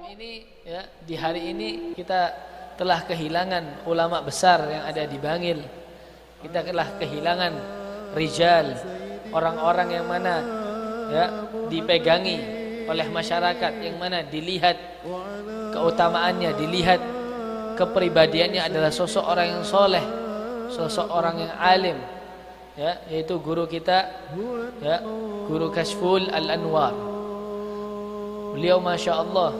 ini ya, di hari ini kita telah kehilangan ulama besar yang ada di Bangil. Kita telah kehilangan rijal, orang-orang yang mana ya dipegangi oleh masyarakat, yang mana dilihat keutamaannya, dilihat kepribadiannya adalah sosok orang yang soleh, sosok orang yang alim, ya, yaitu guru kita, ya, Guru Kashful Al-Anwar. Beliau Masya Allah,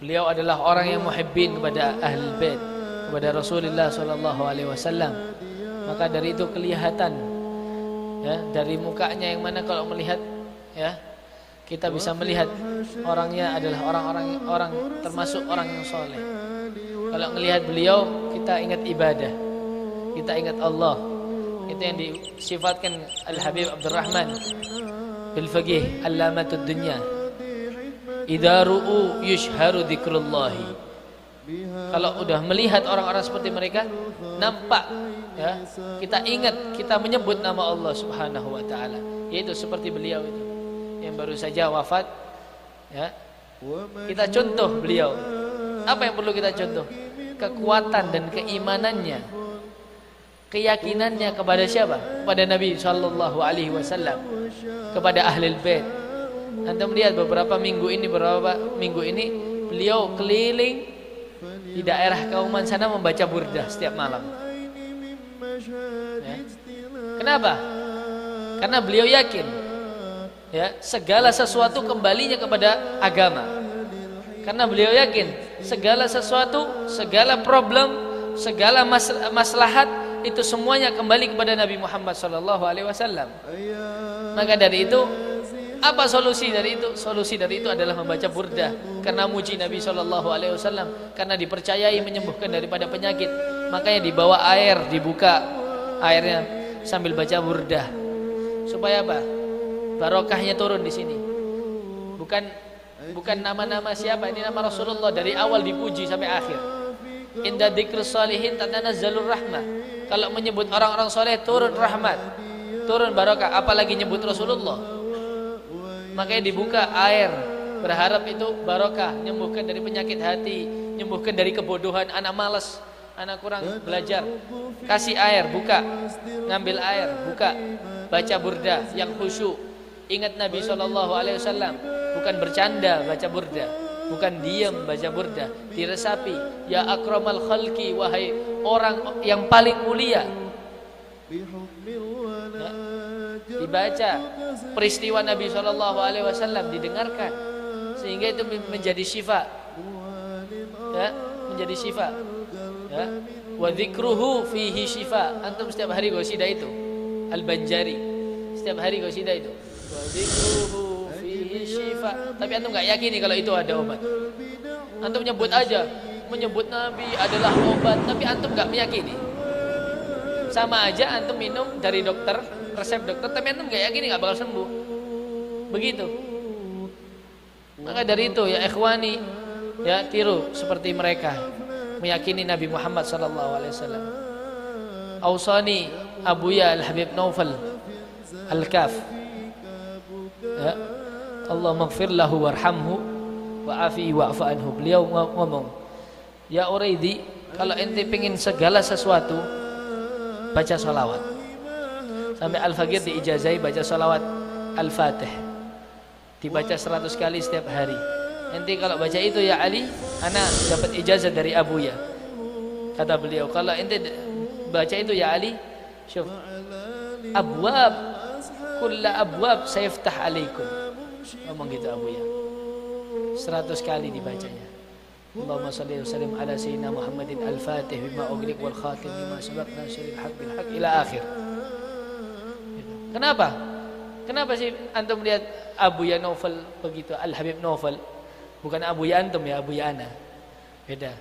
beliau adalah orang yang muhibbin kepada Ahlul Bait, kepada Rasulullah SAW. Maka dari itu kelihatan, ya, dari mukanya yang mana kalau melihat, ya, kita bisa melihat orangnya adalah orang termasuk orang yang soleh. Kalau melihat beliau, kita ingat ibadah, kita ingat Allah. Itu yang disifatkan Al-Habib Abdurrahman bil faqih allamatud dunya. Idza ru'u yushharu dzikrullahi. Kalau udah melihat orang-orang seperti mereka, nampak, ya, kita ingat, kita menyebut nama Allah Subhanahu wa taala. Yaitu seperti beliau itu yang baru saja wafat, ya. Kita contoh beliau. Apa yang perlu kita contoh? Kekuatan dan keimanannya, keyakinannya kepada siapa? Kepada Nabi sallallahu alaihi wasallam, kepada Ahlul Bait. Anda melihat beberapa minggu ini beliau keliling di daerah Kauman sana membaca burdah setiap malam. Ya. Kenapa? Karena beliau yakin, ya, segala sesuatu kembalinya kepada agama. Karena beliau yakin segala sesuatu, segala problem, segala maslahat itu semuanya kembali kepada Nabi Muhammad SAW. Maka dari itu, apa solusi dari itu? Solusi dari itu adalah membaca burdah, karena muji Nabi SAW, karena dipercayai menyembuhkan daripada penyakit. Makanya dibawa air, dibuka airnya sambil baca burdah. Supaya apa? Barokahnya turun di sini. Bukan nama-nama siapa, ini nama Rasulullah dari awal dipuji sampai akhir. Inda dzikrus shalihin tatanazzalur rahmah. Kalau menyebut orang-orang soleh turun rahmat, turun barokah, apalagi nyebut Rasulullah. Makanya dibuka air, berharap itu barokah, menyembuhkan dari penyakit hati, menyembuhkan dari kebodohan, anak malas, anak kurang belajar. Kasih air, buka, ngambil air, buka, baca burdah yang khusyuk. Ingat Nabi SAW, bukan bercanda baca burdah, bukan diam baca burdah, diresapi. Ya akramal khalqi, wahai orang yang paling mulia, ya, dibaca peristiwa Nabi SAW, didengarkan, sehingga itu menjadi syifa, ya, menjadi syifa, ya. Wa dzikruhu fihi syifa. Antum setiap hari qasidah itu, Al-Banjari, setiap hari qasidah itu, wa dzikruhu fihi syifa. Tapi antum enggak yakini kalau itu ada obat. Antum menyebut aja, menyebut Nabi adalah obat, tapi antum enggak meyakini. Sama aja antum minum dari dokter, resep dokter, tapi antum enggak yakini enggak bakal sembuh. Begitu. Maka dari itu ya ikhwani, ya, tiru seperti mereka, meyakini Nabi Muhammad SAW. Ausani Abuya Al-Habib Naufal Al-Kaf, ya, Allah maghfir lahu warhamhu wa'afi wa'fu anhu. Beliau ngomong, ya Uraidi, kalau ente pengen segala sesuatu, baca salawat. Sampai Al-Faqir diijazai baca salawat Al-Fatih, dibaca 100 kali setiap hari. Nanti kalau baca itu ya Ali, anak dapat ijazah dari Abuya. Kata beliau, kalau ente baca itu ya Ali, syuf, abwab, kulla abwab sayftah alaikum. Ngomong gitu Abuya. 100 kali dibacanya. Allahumma salli wa sallim ala sayyidina Muhammadin al-Fatih bima ughliq wal khatim bima sabaq nasiril haq bil haq ila akhir. Kenapa? Kenapa sih antum melihat Abuya Naufal begitu, Al-Habib Naufal? Bukan Abuya antum ya, Abuya ana. Beda.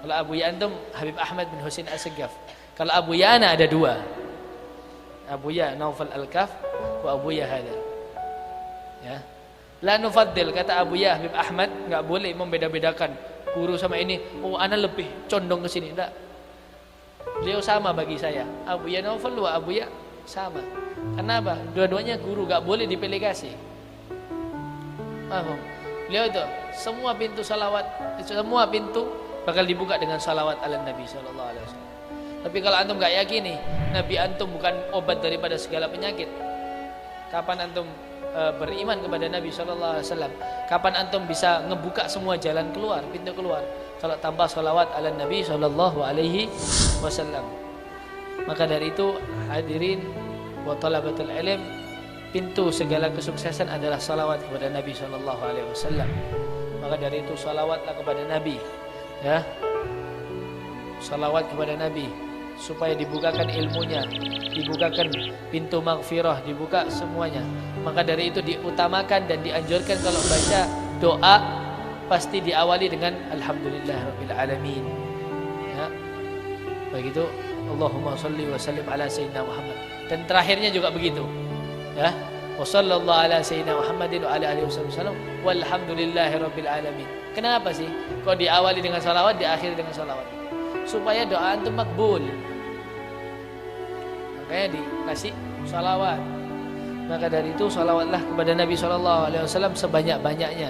Kalau Abuya antum Habib Ahmad bin Husain As-Saggaf. Kalau Abuya ana ada dua. Abuya Naufal Al-Kaf wa Abuya hada. Ya. La nufaddil, kata Abuya Habib Ahmad, enggak boleh membeda-bedakan guru sama ini. Oh, ana lebih condong ke sini, enggak. Beliau sama bagi saya. Abuya Naufal wa Abuya sama. Kenapa? Dua-duanya guru, enggak boleh dipilih kasih. Paham? Beliau itu semua pintu salawat, semua pintu bakal dibuka dengan salawat ala Nabi sallallahu alaihi wasallam. Tapi kalau antum gak yakini Nabi antum bukan obat daripada segala penyakit, kapan antum beriman kepada Nabi sallallahu alaihi wasallam? Kapan antum bisa ngebuka semua jalan keluar, pintu keluar kalau tanpa salawat ala Nabi sallallahu alaihi wasallam? Maka dari itu hadirin wa talabatul ilm, pintu segala kesuksesan adalah salawat kepada Nabi sallallahu alaihi wasallam. Maka dari itu salawatlah kepada Nabi, ya. Salawat kepada Nabi supaya dibukakan ilmunya, dibukakan pintu maghfirah, dibuka semuanya. Maka dari itu diutamakan dan dianjurkan kalau baca doa pasti diawali dengan alhamdulillahirabbil alamin. Ya. Begitu, Allahumma shalli wa sallim ala sayyidina Muhammad. Dan terakhirnya juga begitu. Ya. Wa sallallahu ala sayyidina Muhammadin wa ala alihi wasallam walhamdulillahirabbil alamin. Kenapa sih kok diawali dengan salawat, diakhiri dengan salawat? Supaya doa antum makbul. Makanya dikasih salawat. Maka dari itu salawatlah kepada Nabi sallallahu alaihi wasallam sebanyak-banyaknya.